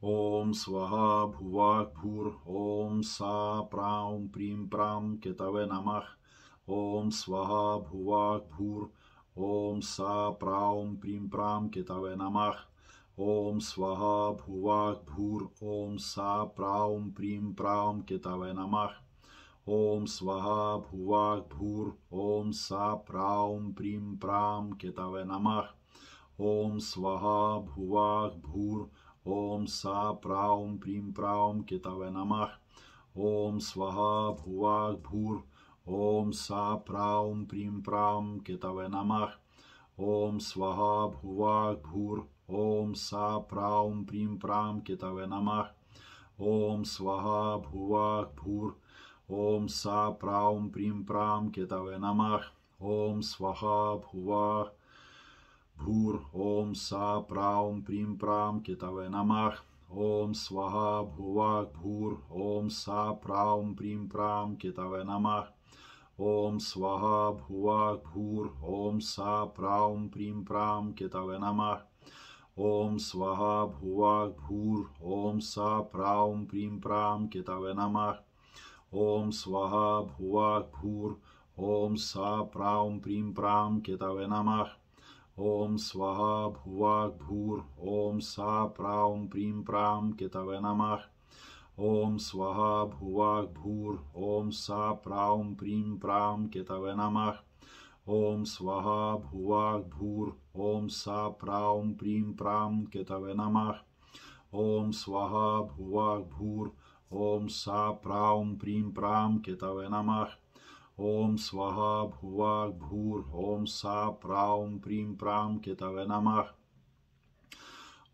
ॐ स्वहा भुवाक् भूर् ॐ सा प्रां प्रीं प्रां केतवे नमः। ॐ स्वहा भुवाक् भूर् ॐ सा प्रां प्रीं प्रां केतवे नमः। ॐ स्वहा भुवाक् भूर् ॐ सा प्रां प्रीं प्रां केतवे नमः। ॐ स्वहा भुवाक् भूर् ॐ सा प्रां प्रीं प्रां केतवे नमः। ॐ स्वहा भुवाक् भूर् ॐ सा प्रां प्रीं प्रां केतवे नमः। ॐ स्वहा भुवाक् भूर् ॐ सा प्रां प्रीं प्रां केतवे नमः। ॐ स्वहा भुवाक् भूर् ॐ सा प्रां प्रीं प्रां केतवे नमः। ॐ स्वहा भुवाक् भूर् ॐ सा प्रां प्रीं प्रां केतवे नमः। ॐ स्वहा भुवाक् भूर् ॐ सा प्रां प्रीं प्रां केतवे नमः। ॐ स्वहा भुवाक् भूर् ॐ सा प्रां प्रीं प्रां केतवे नमः। ॐ स्वहा भुवाक् भूर् ॐ सा प्रां प्रीं प्रां केतवे नमः। ॐ स्वहा भुवाक् भूर् ॐ सा प्रां प्रीं प्रां केतवे नमः। ॐ स्वहा भुवाक् भूर् ॐ सा प्रां प्रीं प्रां केतवे नमः। ॐ स्वहा भुवाक् भूर् ॐ सा प्रां प्रीं प्रां केतवे नमः। ॐ स्वहा भुवाक् भूर् ॐ सा प्रां प्रीं प्रां केतवे नमः। ॐ स्वहा भुवाक् भूर् ॐ सा प्रां प्रीं प्रां केतवे नमः। ॐ स्वहा भुवाक् भूर् ॐ सा प्रां प्रीं प्रां केतवे नमः। ॐ स्वहा भुवाक् भूर् ॐ सा प्रां प्रीं प्रां केतवे नमः।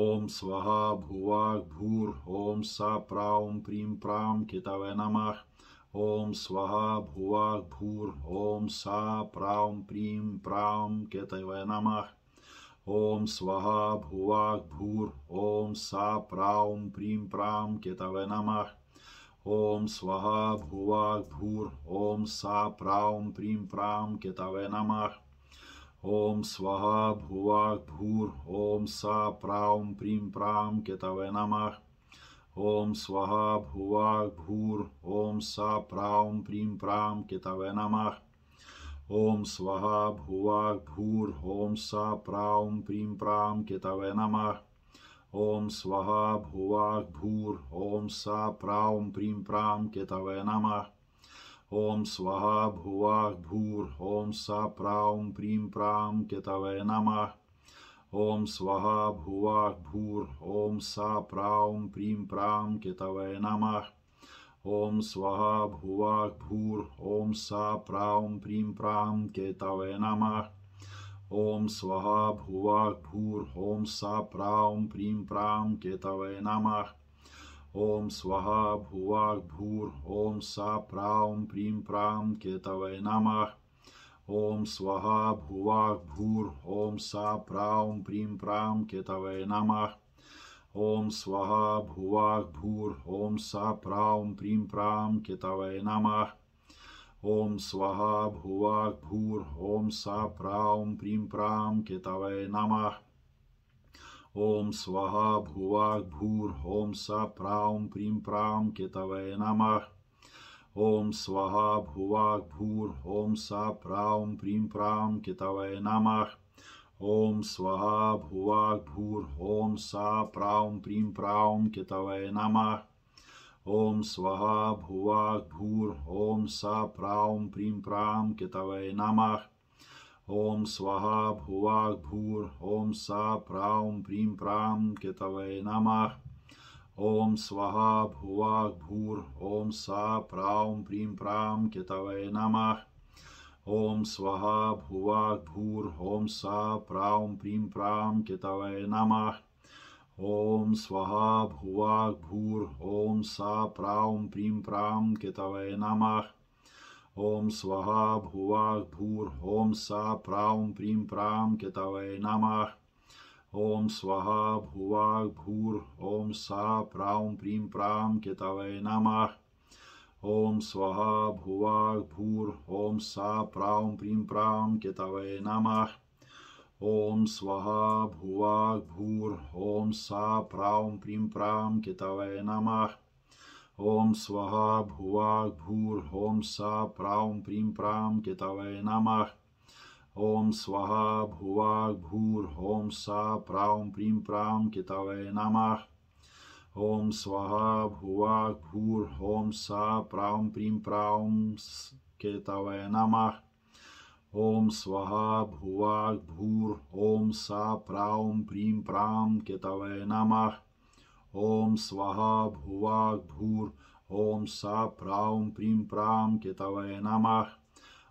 ॐ स्वहा भुवाक् भूर् ॐ सा प्रां प्रीं प्रां केतवे नमः। ॐ स्वहा भुवाक् भूर् ॐ सा प्रां प्रीं प्रां केतवे नमः। ॐ स्वहा भुवाक् भूर् ॐ सा प्रां प्रीं प्रां केतवे नमः। ॐ स्वहा भुवाक् भूर् ॐ सा प्रां प्रीं प्रां केतवे नमः। ॐ स्वहा भुवाक् भूर् ॐ सा प्रां प्रीं प्रां केतवे नमः। ॐ स्वहा भुवाक् भूर् ॐ सा प्रां प्रीं प्रां केतवे नमः। ॐ स्वहा भुवाक् भूर् ॐ सा प्रां प्रीं प्रां केतवे नमः। ॐ स्वहा भुवाक् भूर् ॐ सा प्रां प्रीं प्रां केतवे नमः। ॐ स्वहा भुवाक् भूर् ॐ सा प्रां प्रीं प्रां केतवे नमः। ॐ स्वहा भुवाक् भूर् ॐ सा प्रां प्रीं प्रां केतवे नमः। ॐ स्वहा भुवाक् भूर् ॐ सा प्रां प्रीं प्रां केतवे नमः। ॐ स्वहा भुवाक् भूर् ॐ सा प्रां प्रीं प्रां केतवे नमः। ॐ स्वहा भुवाक् भूर् ॐ सा प्रां प्रीं प्रां केतवे नमः। ॐ स्वहा भुवाक् भूर् ॐ सा प्रां प्रीं प्रां केतवे नमः। ॐ स्वहा भुवाक् भूर् ॐ सा प्रां प्रीं प्रां केतवे नमः। ॐ स्वहा भुवाक् भूर् ॐ सा प्रां प्रीं प्रां केतवे नमः। ॐ स्वहा भुवाक् भूर् ॐ सा प्रां प्रीं प्रां केतवे नमः। ॐ स्वहा भुवाक् भूर् ॐ सा प्रां प्रीं प्रां केतवे नमः। ॐ स्वहा भुवाक् भूर् ॐ सा प्रां प्रीं प्रां केतवे नमः। ॐ स्वहा भुवाक् भूर् ॐ सा प्रां प्रीं प्रां केतवे नमः। ॐ स्वहा भुवाक् भूर् ॐ सा प्रां प्रीं प्रां केतवे नमः। ॐ स्वहा भुवाक् भूर् ॐ सा प्रां प्रीं प्रां केतवे नमः। ॐ स्वहा भुवाक् भूर् ॐ सा प्रां प्रीं प्रां केतवे नमः। ॐ स्वहा भुवाक् भूर् ॐ सा प्रां प्रीं प्रां केतवे नमः। ॐ स्वहा भुवाक् भूर् ॐ सा प्रां प्रीं प्रां केतवे नमः। ॐ स्वहा भुवाक् भूर् ॐ सा प्रां प्रीं प्रां केतवे नमः। ॐ स्वहा भुवाक् भूर् ॐ सा प्रां प्रीं प्रां केतवे नमः। Om Swaha Bhuvak Bhur Om Sa Praum Prim Pram Ketave Namah. Om Swaha Bhuvak Bhur Om Sa Praum Prim Pram Ketave Namah. Om Swaha Bhuvak Bhur Om Sa Praum Prim Pram Ketave Namah. Om Swaha Bhuvak Bhur Om Sa Praum Prim Pram Ketave Namah. Om Swaha Bhuvak Bhur Om Sa Praum Prim Pram Ketave Namah. Om Swaha Bhuvak Bhur Om Sa Praum Prim Pram Ketave Namah.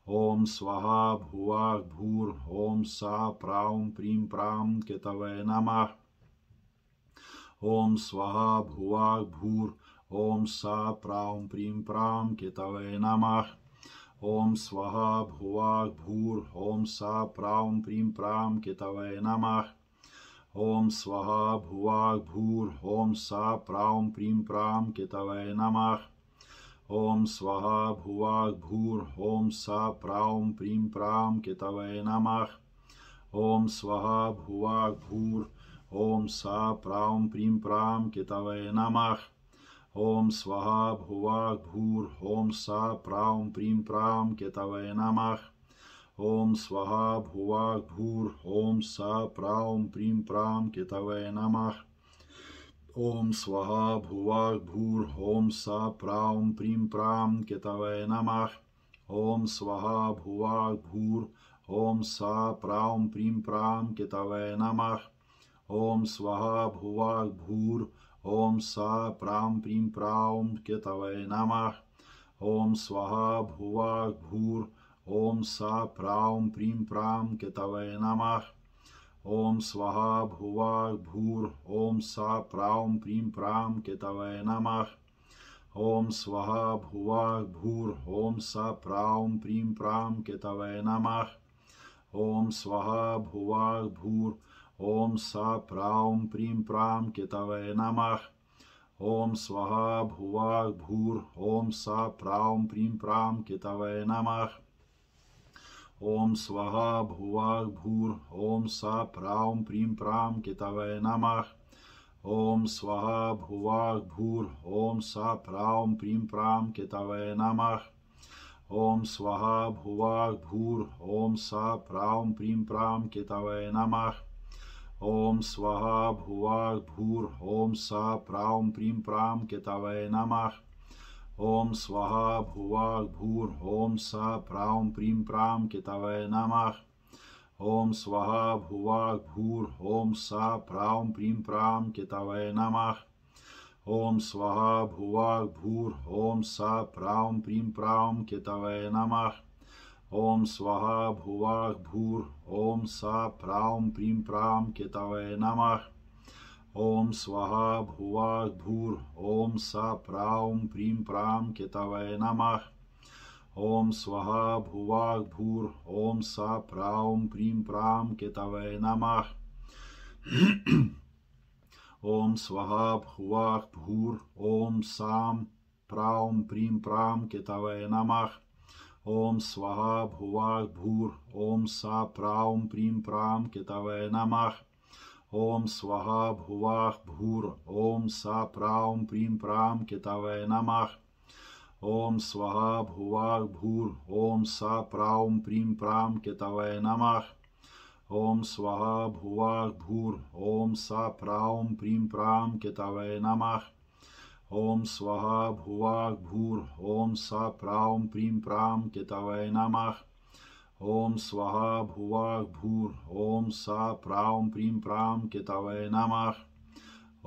Om Swaha Bhuvak Bhur Om Sa Praum Prim Pram Ketave Namah. Om Swaha Bhuvak Bhur Om Sa Praum Prim Pram Ketave Namah. Om Swaha Bhuvak Bhur Om Sa Praum Prim Pram Ketave Namah. Om Swaha Bhuvak Bhur Om Sa Praum Prim Pram Ketave Namah. Om Swaha Bhuvak Bhur Om Sa Praum Prim Pram Ketave Namah. Om Swaha Bhuvak Bhur Om Sa Praum Prim Pram Ketave Namah. Om Swaha Bhuvak Bhur Om Sa Praum Prim Pram Ketave Namah. Om Swaha Bhuvak Bhur Om Sa Praum Prim Pram Ketave Namah. Om Swaha Bhuvak Bhur Om Sa Praum Prim Pram Ketave Namah. Om Swaha Bhuvak Bhur Om Sa Praum Prim Pram Ketave Namah. Om Swaha Bhuvak Bhur Om Sa Praum Prim Pram Ketave Namah. Om Swaha Bhuvak Bhur Om Sa Praum Prim Pram Ketave Namah. Om Swaha Bhuvak Bhur Om Sa Praum Prim Pram Ketave Namah. Om Swaha Bhuvak Bhur Om Sa Praum Prim Pram Ketave Namah. Om Swaha Bhuvak Bhur Om Sa Praum Prim Pram Ketave Namah. Om Swaha Bhuvak Bhur Om Sa Praum Prim Pram Ketave Namah. Om Swaha Bhuvak Bhur Om Sa Praum Prim Pram Ketave Namah. Om Swaha Bhuvak Bhur Om Sa Praum Prim Pram Ketave Namah. Om Swaha Bhuvak Bhur Om Sa Praum Prim Pram Ketave Namah. Om Swaha Bhuvak Bhur Om Sa Praum Prim Pram Ketave Namah. Om Swaha Bhuvak Bhur Om Sa Praum Prim Pram Ketave Namah. Om Swaha Bhuvak Bhur Om Sa Praum Prim Pram Ketave Namah. Om Swaha Bhuvak Bhur Om Sa Praum Prim Pram Ketave Namah. Om Swaha Bhuvak Bhur Om Sa Praum Prim Pram Ketave Namah. Om Swaha Bhuvak Bhur Om Sa Praum Prim Pram Ketave Namah. Om Swaha Bhuvak Bhur Om Sa Praum Prim Pram Ketave Namah. Om Swaha Bhuvak Bhur Om Sam Praum Prim Pram Ketave Namah. Om Swaha Bhuvak Bhur Om Sa Praum Prim Pram Ketave Namah. Om Swaha Bhuvak Bhur Om Sa Praum Prim Pram Ketave Namah. Om Swaha Bhuvak Bhur Om Sa Praum Prim Pram Ketave Namah. Om Swaha Bhuvak Bhur Om Sa Praum Prim Pram Ketave Namah. Om Swaha Bhuvak Bhur Om Sa Praum Prim Pram Ketave Namah. Om Swaha Bhuvak Bhur Om Sa Praum Prim Pram Ketave Namah.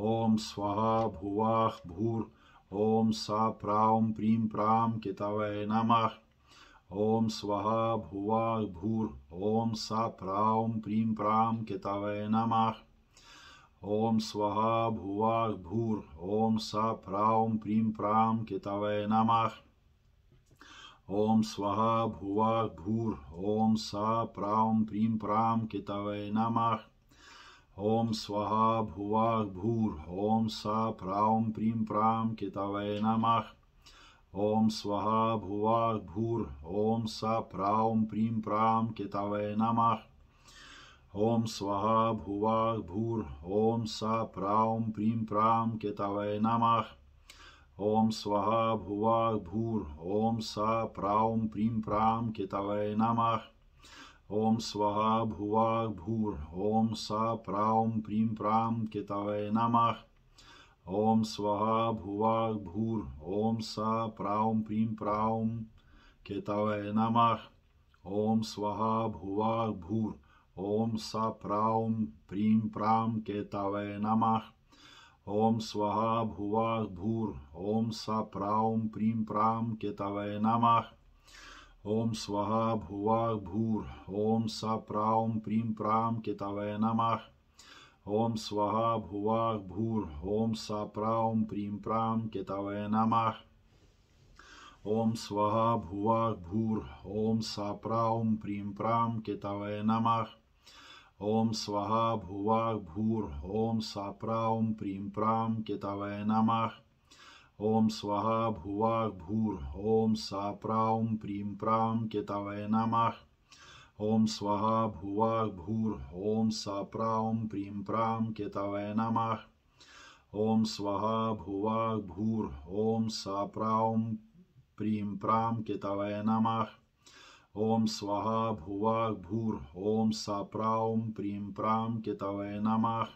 Om Swaha Bhuvak Bhur Om Sa Praum Prim Pram Ketave Namah. Om Swaha Bhuvak Bhur Om Sa Praum Prim Pram Ketave Namah. Om Swaha Bhuvak Bhur Om Sa Praum Prim Pram Ketave Namah. Om Swaha Bhuvak Bhur Om Sa Praum Prim Pram Ketave Namah. Om Swaha Bhuvak Bhur Om Sa Praum Prim Pram Ketave Namah. Om Swaha Bhuvak Bhur Om Sa Praum Prim Pram Ketave Namah. ॐ स्वाहा भुवाक् भूर् ॐ सा प्रां प्रीं प्रां केतवे नमः ॐ स्वाहा भुवाक् भूर् ॐ सा प्रां प्रीं प्रां केतवे नमः ॐ स्वाहा भुवाक् भूर् ॐ सा प्रां प्रीं प्रां केतवे नमः ॐ स्वाहा भुवाक् भूर् ॐ सा प्रां प्रीं प्रां केतवे नमः ॐ स्वाहा भुवाक् भूर् ॐ सा प्रां प्रीं प्रां केतवे नमः ॐ स्वाहा भुवाक् भूर् ॐ सा प्रां प्रीं प्रां केतवे नमः ॐ स्वाहा भुवाक् भूर् ॐ सा प्रां प्रीं प्रां केतवे नमः ॐ स्वाहा भुवाक् भूर् ॐ सा प्रां प्रीं प्रां केतवे नमः ॐ स्वाहा भुवाक् भूर् ॐ सा प्रां प्रीं प्रां केतवे नमः ॐ स्वाहा भुवाक् भूर् ॐ सा प्रां प्रीं प्रां केतवे नमः ॐ स्वाहा भुवाक् भूर् ॐ सा प्रां प्रीं प्रां केतवे नमः ॐ स्वाहा भुवाक् भूर् ॐ सा प्रां प्रीं प्रां केतवे नमः ॐ स्वाहा भुवाक् भूर् ॐ सा प्रां प्रीं प्रां केतवे नमः ॐ स्वाहा भुवाक् भूर् ॐ सा प्रां प्रीं प्रां केतवे नमः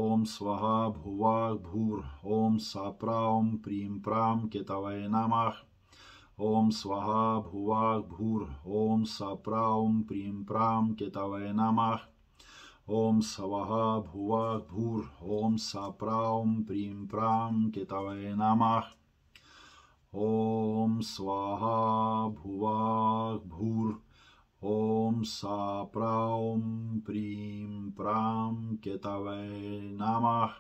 ॐ स्वाहा भुवाक् भूर् ॐ सा प्रां प्रीं प्रां केतवे नमः ॐ स्वाहा भुवाक् भूर् ॐ सा प्रां प्रीं प्रां केतवे नमः ॐ स्वाहा भुवाक् भूर् ॐ सा प्रां प्रीं प्रां केतवे नमः ॐ स्वाहा भुवाक् भूर् ॐ सा प्रां प्रीं प्रां केतवे नमः।